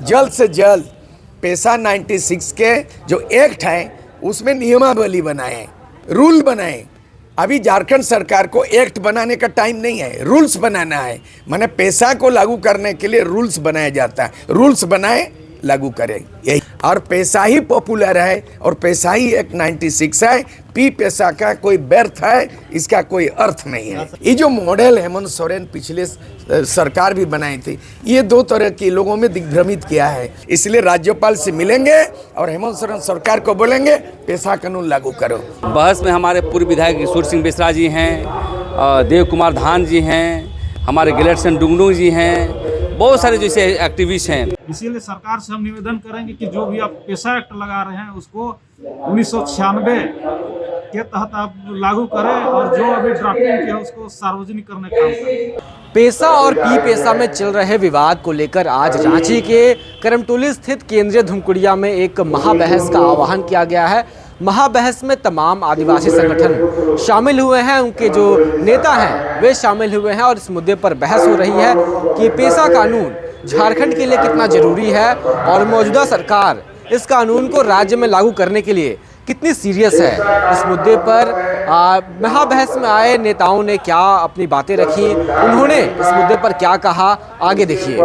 जल्द से जल्द पेशा 96 के जो एक्ट है उसमें नियमावली बनाएं, रूल बनाएं। अभी झारखंड सरकार को एक्ट बनाने का टाइम नहीं है, रूल्स बनाना है। माने पेशा को लागू करने के लिए रूल्स बनाया जाता है, रूल्स बनाए लागू करें यही। और पेशा ही पॉपुलर है और पेशा ही एक 96 है। पी पेशा का कोई व्यर्थ है, इसका कोई अर्थ नहीं है। ये जो मॉडल हेमंत सोरेन पिछले सरकार भी बनाई थी, ये दो तरह के लोगों में दिग्भ्रमित किया है। इसलिए राज्यपाल से मिलेंगे और हेमंत सोरेन सरकार को बोलेंगे पेशा कानून लागू करो। बहस में हमारे पूर्व विधायक ईश्वर सिंह बिश्रा जी हैं, देव कुमार धान जी हैं, हमारे गिलेटसन डुंगडुंग जी हैं, बहुत सारे जैसे एक्टिविस्ट हैं। इसीलिए सरकार से हम निवेदन करेंगे कि जो भी आप पेशा एक्ट लगा रहे हैं उसको 1996 के तहत आप लागू करें और जो अभी ड्राफ्टिंग किया है उसको सार्वजनिक करने का काम करें। पेशा और पी पेशा में चल रहे विवाद को लेकर आज रांची के करमटोली स्थित केंद्रीय धुमकुड़िया में एक महाबहस का आह्वान किया गया है। महाबहस में तमाम आदिवासी संगठन शामिल हुए हैं, उनके जो नेता हैं वे शामिल हुए हैं और इस मुद्दे पर बहस हो रही है कि पेशा कानून झारखंड के लिए कितना जरूरी है और मौजूदा सरकार इस कानून को राज्य में लागू करने के लिए कितनी सीरियस है। इस मुद्दे पर महाबहस में आए नेताओं ने क्या अपनी बातें रखी, उन्होंने इस मुद्दे पर क्या कहा, आगे देखिए।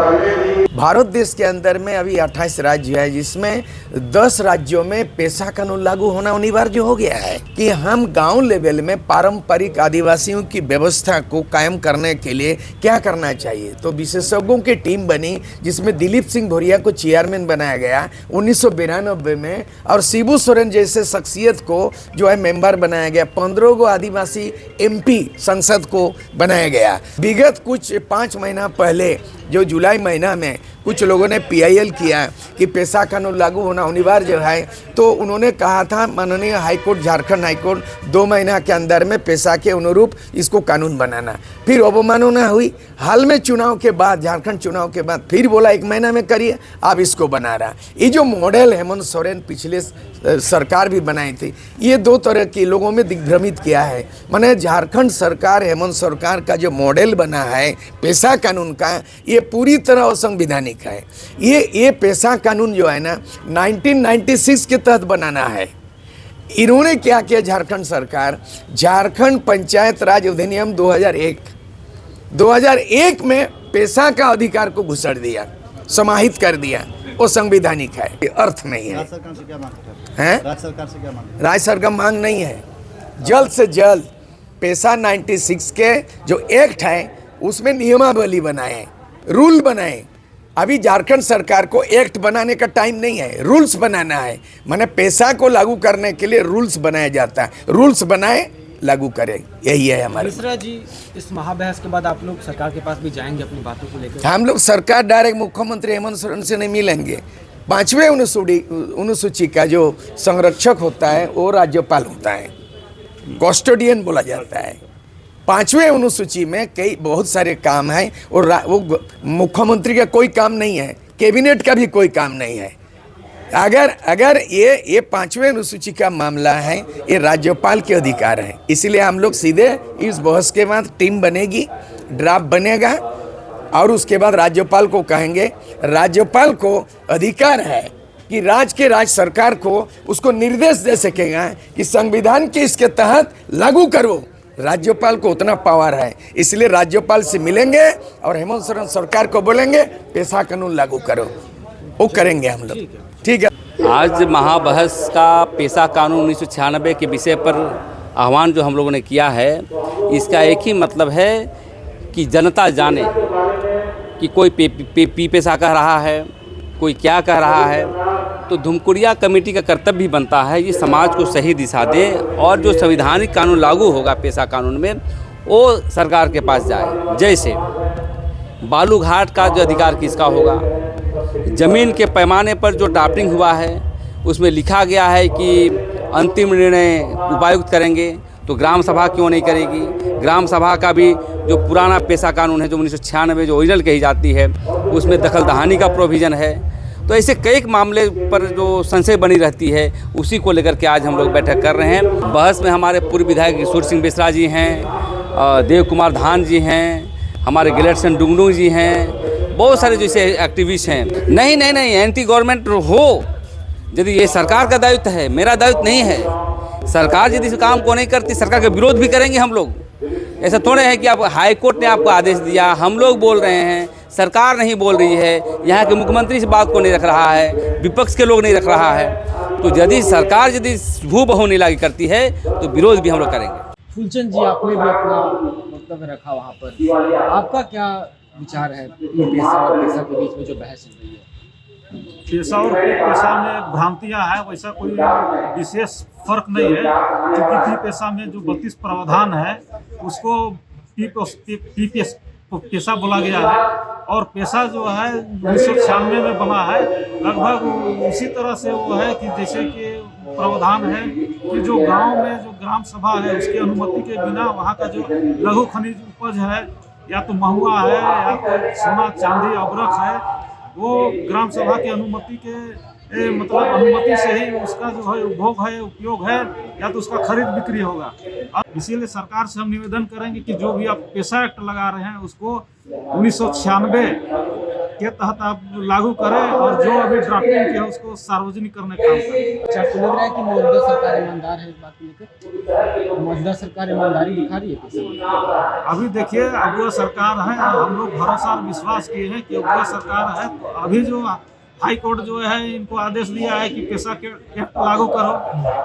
भारत देश के अंदर में अभी 28 राज्य है, जिसमें 10 राज्यों में पेशा कानून लागू होना अनिवार्य हो गया है कि हम गांव लेवल में पारंपरिक आदिवासियों की व्यवस्था को कायम करने के लिए क्या करना चाहिए। तो विशेषज्ञों की टीम बनी, जिसमें दिलीप सिंह भोरिया को चेयरमैन बनाया गया 1992 में, और शिबू सोरेन जैसे शख्सियत को जो है मेंबर बनाया गया। 15 गो आदिवासी MP संसद को बनाया गया। विगत कुछ 5 महीना पहले जो जुलाई महीना में कुछ लोगों ने PIL किया कि पेशा कानून लागू होना अनिवार्य है, तो उन्होंने कहा था माननीय हाईकोर्ट, झारखंड हाईकोर्ट 2 महीना के अंदर में पेशा के अनुरूप इसको कानून बनाना। फिर अवमानना हुई। हाल में चुनाव के बाद, झारखंड चुनाव के बाद फिर बोला 1 महीना में करिए, आप इसको बना रहा। ये जो मॉडल हेमंत सोरेन पिछले सरकार भी बनाई थी, ये दो तरह के लोगों में दिग्भ्रमित किया है। माने झारखंड सरकार, हेमंत सरकार का जो मॉडल बना है पेशा कानून का, ये पूरी तरह असंवैधानिक है। ये पेशा कानून जो है ना 1996 के तहत बनाना है। इन्होंने क्या किया झारखंड सरकार, झारखंड पंचायत राज अधिनियम 2001 में पेशा का अधिकार को घुसड़ दिया, समाहित कर दिया। वो संवैधानिक है, ये अर्थ नहीं है। राज्य सरकार से क्या मांग है? राज्य सरकार से क्या मांग? राज्य सरकार मांग नहीं है, जल्द से जल्द पेशा 96 के जो एक्ट है उसमें नियमावली बनाएं, रूल बनाएं। अभी झारखंड सरकार को एक्ट बनाने का टाइम नहीं है, रूल्स बनाना है। माने पेशा को लागू करने के लिए रूल्स बनाया जाता है, रूल्स बनाए लागू करें, यही है हमारे। मिश्रा जी, इस महाबहस के बाद आप लोग सरकार के पास भी जाएंगे अपनी बातों को लेकर? हम लोग सरकार डायरेक्ट मुख्यमंत्री हेमंत सोरेन से नहीं मिलेंगे। 5वें अनुसूची का जो संरक्षक होता है वो राज्यपाल होता है, कस्टोडियन बोला जाता है। 5वें अनुसूची में कई बहुत सारे काम हैं और वो मुख्यमंत्री का कोई काम नहीं है, कैबिनेट का भी कोई काम नहीं है। अगर ये 5वें अनुसूची का मामला है, ये राज्यपाल के अधिकार है। इसलिए हम लोग सीधे इस बहस के बाद टीम बनेगी, ड्राफ्ट बनेगा और उसके बाद राज्यपाल को कहेंगे। राज्यपाल को अधिकार है कि राज्य सरकार को उसको निर्देश दे सकेगा कि संविधान के इसके तहत लागू करो। राज्यपाल को उतना पावर है, इसलिए राज्यपाल से मिलेंगे और हेमंत सोरेन सरकार को बोलेंगे पेशा कानून लागू करो, वो करेंगे हम लोग। ठीक है। आज महाबहस का पेशा कानून 1996 के विषय पर आह्वान जो हम लोगों ने किया है, इसका एक ही मतलब है कि जनता जाने कि कोई पी पेशा कह रहा है, कोई क्या कह रहा है। तो धुमकुड़िया कमेटी का कर्तव्य भी बनता है ये समाज को सही दिशा दे और जो संवैधानिक कानून लागू होगा पेशा कानून में वो सरकार के पास जाए। जैसे बालू घाट का जो अधिकार किसका होगा, ज़मीन के पैमाने पर जो ड्राफ्टिंग हुआ है उसमें लिखा गया है कि अंतिम निर्णय उपायुक्त करेंगे, तो ग्राम सभा क्यों नहीं करेगी। ग्राम सभा का भी जो पुराना पेशा कानून है जो 1996 जो ओरिजिनल कही जाती है उसमें दखल दहानी का प्रोविज़न है। तो ऐसे कई मामले पर जो संशय बनी रहती है उसी को लेकर के आज हम लोग बैठक कर रहे हैं। बहस में हमारे पूर्व विधायक ईश्वर सिंह बिश्रा जी हैं, देव कुमार धान जी हैं, हमारे गिलेटसन डुंगडुंग जी हैं, बहुत सारे जैसे एक्टिविस्ट हैं। नहीं नहीं नहीं, एंटी गवर्नमेंट हो, यदि ये सरकार का दायित्व है, मेरा दायित्व नहीं है। सरकार यदि इस काम को नहीं करती, सरकार का विरोध भी करेंगे हम लोग। ऐसा थोड़े है कि आप हाई कोर्ट ने आपको आदेश दिया, हम लोग बोल रहे हैं, सरकार नहीं बोल रही है, यहाँ के मुख्यमंत्री इस बात को नहीं रख रहा है, विपक्ष के लोग नहीं रख रहा है। तो यदि सरकार यदि हूबहू नहीं लागू करती है तो विरोध भी हम लोग करेंगे। फूलचंद जी, आपने भी अपना वक्तव्य रखा वहाँ पर, आपका क्या विचार है पेशा और पेशा के बीच में जो बहस चल रही है? पेशा और पेशा में भ्रांतियां हैं, वैसा कोई विशेष फर्क नहीं है, क्योंकि फी पेशा में जो 32 प्रावधान है उसको पेशा बोला गया है, और पेशा जो है 1996 में बना है। लगभग उसी तरह से वो है कि जैसे कि प्रावधान है कि जो गांव में जो ग्राम सभा है उसकी अनुमति के बिना वहाँ का जो लघु खनिज उपज है, या तो महुआ है या तो सोना चांदी अबरख है, वो ग्राम सभा की अनुमति के मतलब अनुमति से ही उसका जो है उपभोग है, उपयोग है, या तो उसका खरीद बिक्री होगा। अब इसीलिए सरकार से हम निवेदन करेंगे कि जो भी आप पेशा एक्ट लगा रहे हैं उसको 1996 के तहत आप लागू करें, और जो अभी ड्राफ्टिंग की है उसको सार्वजनिक करने का काम करें। अच्छा, आपको लग रहा है कि मौजूदा सरकार ईमानदार है इस बात को लेकर? मौजूदा सरकार ईमानदारी दिखा रही है पेशा में? अभी देखिए, अब वो सरकार है, हम लोग भरोसा और विश्वास किए हैं कि वो सरकार है। तो अभी जो हाई कोर्ट जो है इनको आदेश दिया है कि पेशा के एक्ट लागू करो,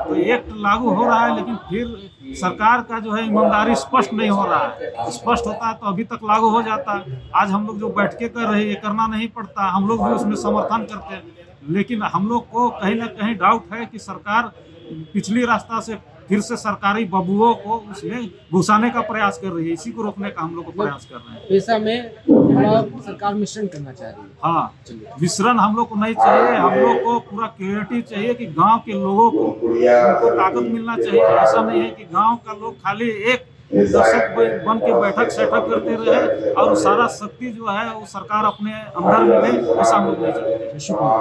तो एक्ट लागू हो रहा है, लेकिन फिर सरकार का जो है ईमानदारी स्पष्ट नहीं हो रहा है। स्पष्ट होता तो अभी तक लागू हो जाता। आज हम लोग जो बैठकें कर रहे हैं, ये करना नहीं पड़ता, हम लोग भी उसमें समर्थन करते हैं। लेकिन हम लोग को कहीं ना कहीं डाउट है कि सरकार पिछली रास्ता से फिर से सरकारी बबुओं को उसमें घुसाने का प्रयास कर रही है। इसी को रोकने का हम लोग को प्रयास कर रहे हैं। पेशा में थोड़ा सरकार मिश्रण करना चाह रही है। हाँ, मिश्रण हम लोग को नहीं चाहिए। हम लोग को पूरा क्लियरिटी चाहिए कि गांव के लोगों को उनको ताकत मिलना चाहिए। ऐसा नहीं है कि गांव का लोग खाली एक दशक बन के बैठक सैठक करते रहे और सारा शक्ति जो है वो सरकार अपने अंदर में ले, ऐसा हम लोग नहीं चाहते। शुक्रिया।